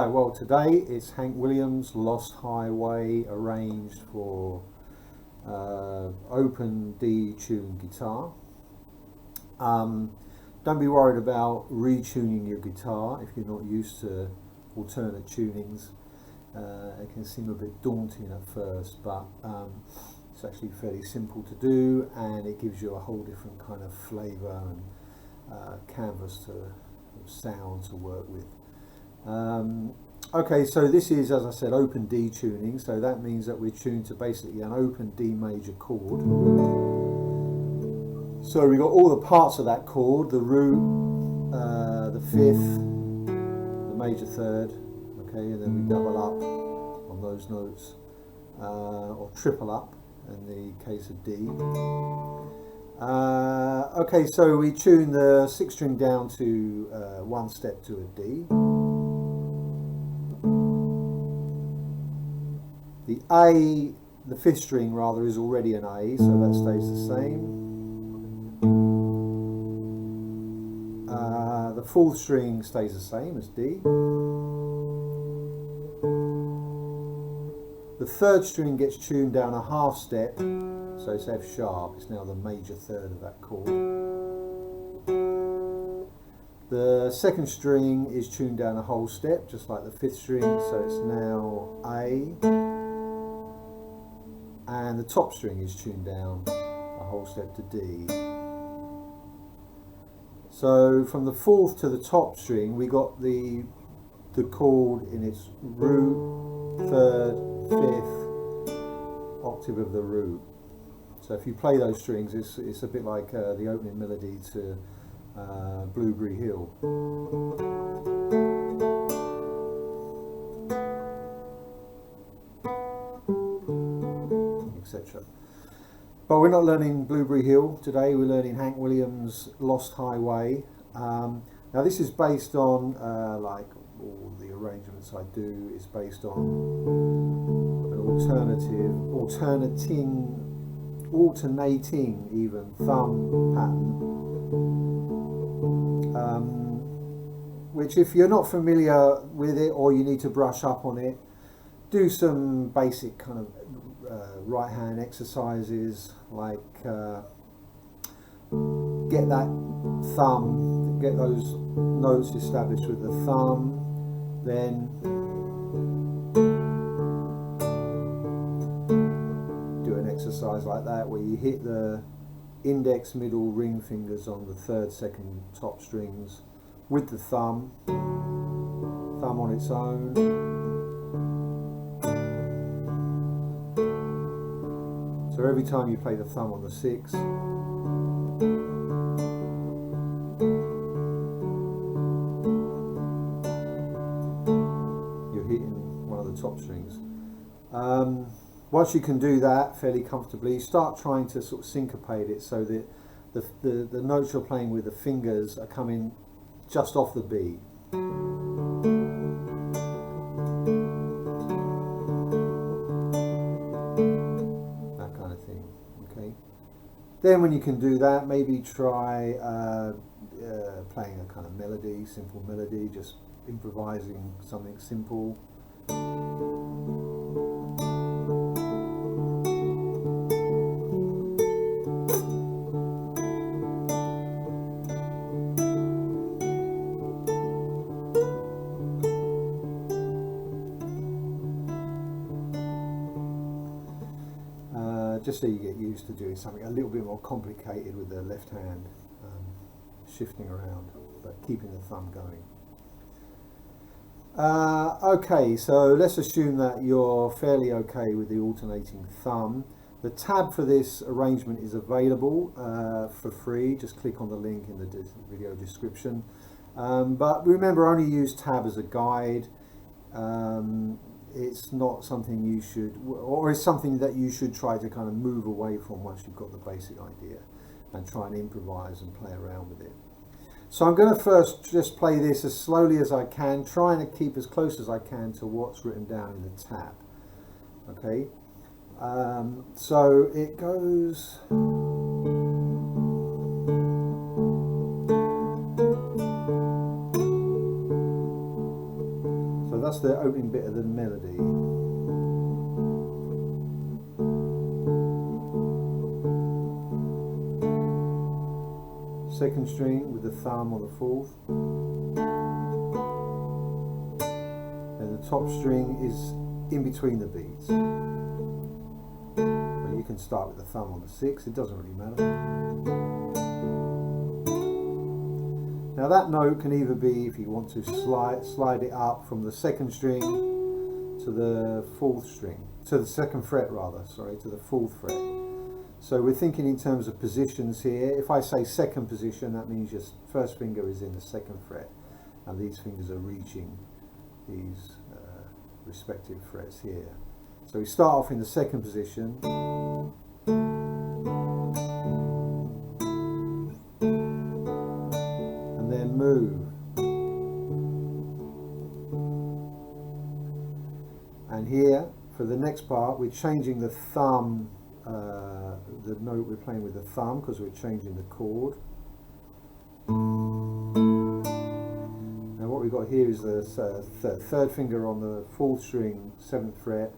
Hi, well today it's Hank Williams Lost Highway arranged for open D tune guitar. Don't be worried about retuning your guitar if you're not used to alternate tunings. It can seem a bit daunting at first, but it's actually fairly simple to do, and it gives you a whole different kind of flavour and canvas to sound to work with. Okay, so this is, as I said, open D tuning, so that means that we're tuned to basically an open D major chord. So we've got all the parts of that chord: the root, the fifth, the major third, okay, and then we double up on those notes, or triple up in the case of D. Okay, so we tune the sixth string down to one step to a D. The A, the fifth string rather, is already an A, so that stays the same. The fourth string stays the same as D. The third string gets tuned down a half step, so it's F sharp, it's now the major third of that chord. The second string is tuned down a whole step, just like the fifth string, so it's now A. And the top string is tuned down a whole step to D. So from the fourth to the top string, we got the chord in its root, third, fifth octave of the root. So if you play those strings, it's a bit like the opening melody to Blueberry Hill. Etc. But we're not learning Blueberry Hill today, we're learning Hank Williams Lost Highway. Now this is based on, like all the arrangements I do, is based on an alternating even thumb pattern, which if you're not familiar with it or you need to brush up on it, do some basic kind of right hand exercises, like get those notes established with the thumb, then do an exercise like that where you hit the index, middle, ring fingers on the third, second, top strings with the thumb on its own. So every time you play the thumb on the sixth, you're hitting one of the top strings. Once you can do that fairly comfortably, start trying to sort of syncopate it so that the notes you're playing with the fingers are coming just off the beat. Then when you can do that, maybe try playing a kind of melody, simple melody, just improvising something simple. Just so you get used to doing something a little bit more complicated with the left hand, shifting around, but keeping the thumb going. Okay, so let's assume that you're fairly okay with the alternating thumb. The tab for this arrangement is available for free. Just click on the link in the video description. But remember, only use tab as a guide. It's not something you should, or it's something that you should try to kind of move away from once you've got the basic idea, and try and improvise and play around with it. So I'm going to first just play this as slowly as I can, trying to keep as close as I can to what's written down in the tab. Okay, so it goes. that's the opening bit of the melody. Second string with the thumb on the fourth, and the top string is in between the beats. But you can start with the thumb on the sixth, it doesn't really matter. Now that note can either be, if you want to slide it up from the second string to the fourth string, to the second fret rather, sorry, to the fourth fret. So we're thinking in terms of positions here. If I say second position, that means your first finger is in the second fret, and these fingers are reaching these respective frets here. So we start off in the second position, and then move. And here, for the next part, we're changing the thumb. The note we're playing with the thumb because we're changing the chord. And what we've got here is the third finger on the fourth string, 7th fret,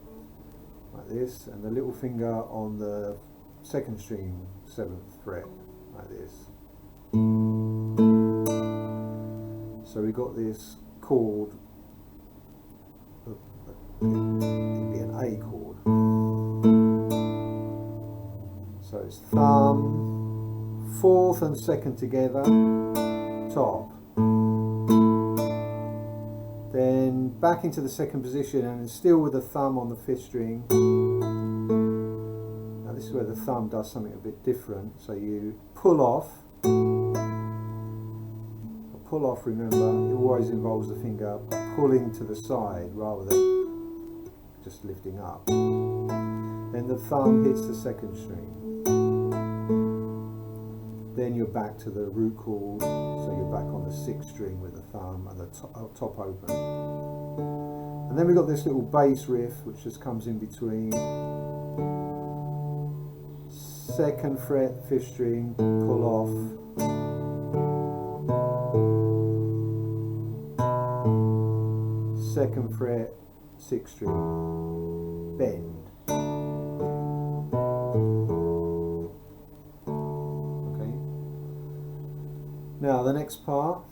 like this, and the little finger on the second string, 7th fret, like this. So we've got this chord, it'd be an A chord. So it's thumb, fourth and second together, top. Then back into the second position and still with the thumb on the fifth string. Now this is where the thumb does something a bit different. So you pull off. Pull off, remember, it always involves the finger pulling to the side rather than just lifting up. Then the thumb hits the second string. Then you're back to the root chord, so you're back on the sixth string with the thumb and the top open. And then we've got this little bass riff which just comes in between. Second fret, fifth string, pull off. Second fret, sixth string, bend. Now the next part.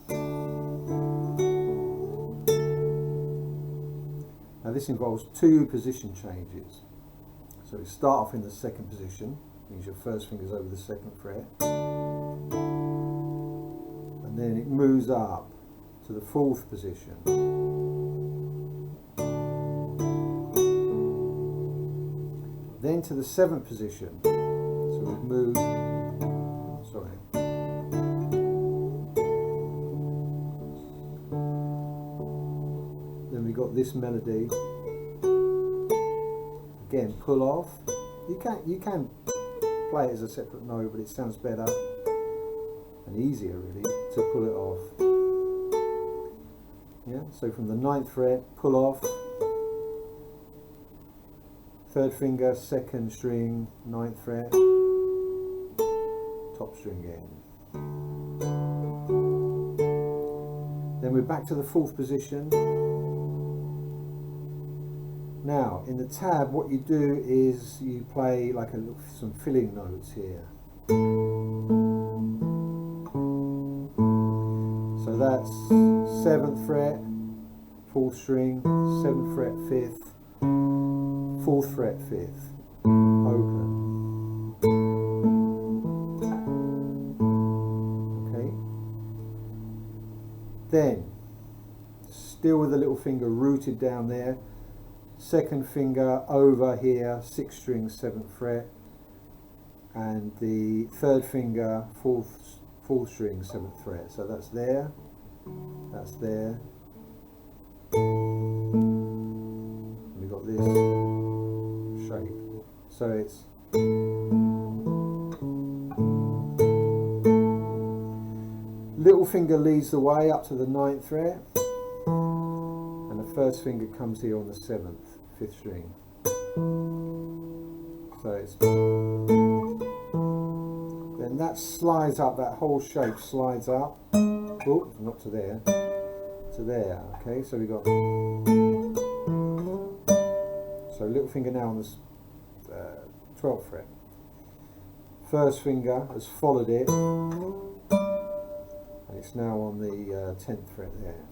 Now this involves two position changes. So we start off in the second position, means your first finger's over the second fret, and then it moves up to the fourth position. Then to the seventh position. So we've moved, sorry. Then we got this melody. Again, pull off. You can play it as a separate note, but it sounds better and easier really to pull it off. Yeah, so from the 9th fret, pull off. Third finger, second string, 9th fret, top string again. Then we're back to the fourth position. Now, in the tab, what you do is you play like some filling notes here. So that's 7th fret, 4th string, 7th fret, 5th, 4th fret, 5th, open. Okay. Then, still with the little finger rooted down there, second finger over here, 6th string, 7th fret, and the third finger, 4th string, 7th fret. So that's there, that's there. And we've got this shape. So it's little finger leads the way up to the 9th fret, and the first finger comes here on the 7th, 5th string. So it's, then that slides up, that whole shape slides up. Oh, not to there, to there. Okay, so we got. So little finger now on the 12th fret. First finger has followed it, and it's now on the 10th fret there.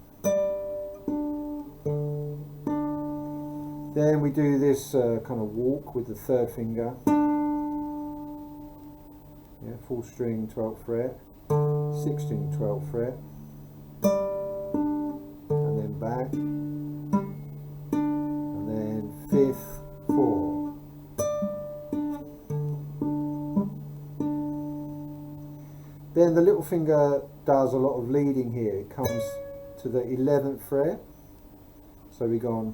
Then we do this kind of walk with the 3rd finger. Yeah, full string 12th fret, 6th string 12th fret, and then back, and then 5th, 4. Then the little finger does a lot of leading here. It comes to the 11th fret, so we go on.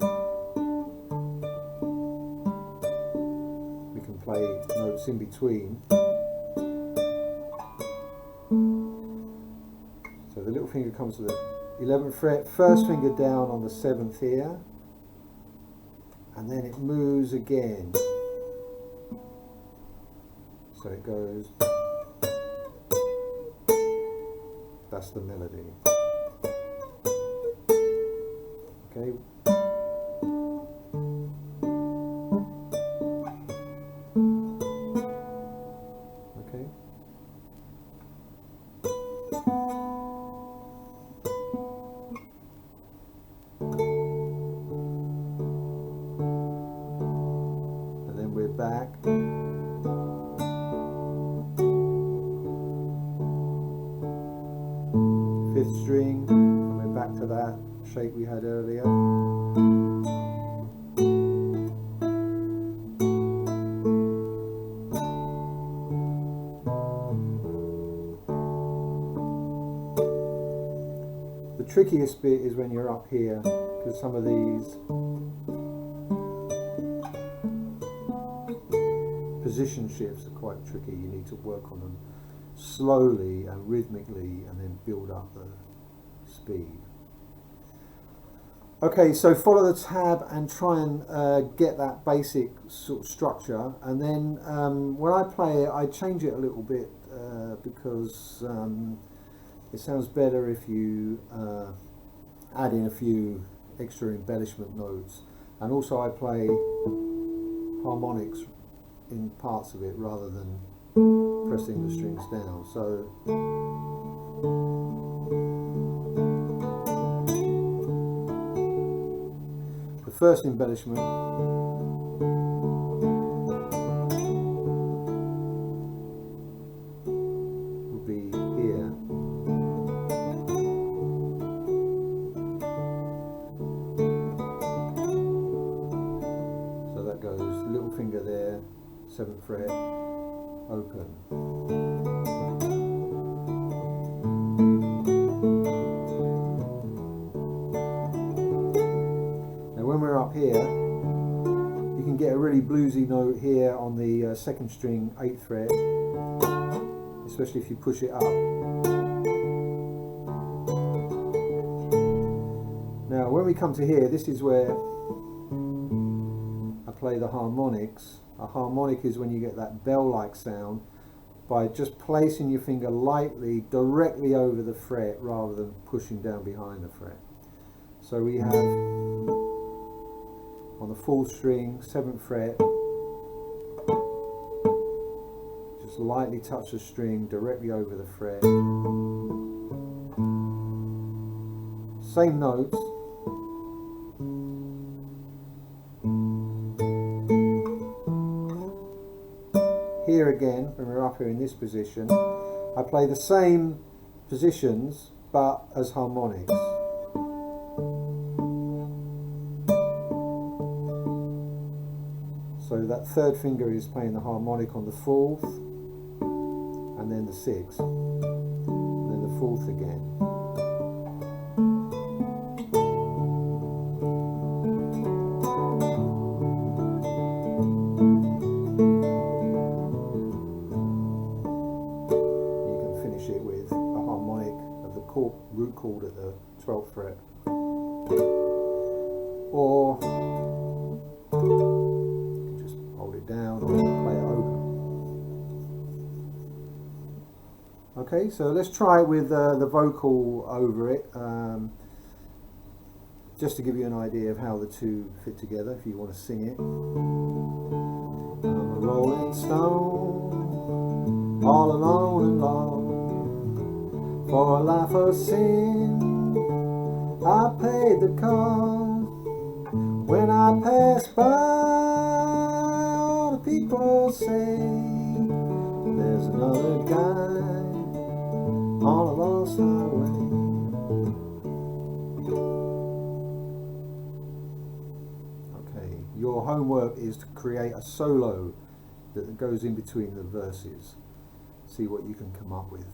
We can play notes in between. So the little finger comes to the 11th fret, first finger down on the 7th here, and then it moves again. So it goes, that's the melody. Okay. Okay. And then we're back. Fifth string, coming back to that shape we had earlier. The trickiest bit is when you're up here, because some of these position shifts are quite tricky. You need to work on them slowly and rhythmically, and then build up the speed. Okay, so follow the tab and try and get that basic sort of structure, and then when I play it I change it a little bit because it sounds better if you add in a few extra embellishment notes, and also I play harmonics in parts of it rather than pressing the strings down. So the first embellishment would be here. So that goes little finger there, 7th fret, open. Now when we're up here, you can get a really bluesy note here on the 2nd string, 8th fret, especially if you push it up. Now when we come to here, this is where I play the harmonics. A harmonic is when you get that bell-like sound by just placing your finger lightly directly over the fret rather than pushing down behind the fret. So we have on the 4th string, 7th fret, just lightly touch the string directly over the fret. Same notes. Here again, when we're up here in this position, I play the same positions but as harmonics. So that 3rd finger is playing the harmonic on the 4th, and then the 6th, and then the 4th again. Root chord at the 12th fret, or you can just hold it down or play it open. Okay, so let's try it with the vocal over it. just to give you an idea of how the two fit together if you want to sing it. I'm a rolling stone, all alone and long, for a life of sin I paid the cost. When I pass by, all the people say there's another guy on a lost highway. Okay, your homework is to create a solo that goes in between the verses. See what you can come up with.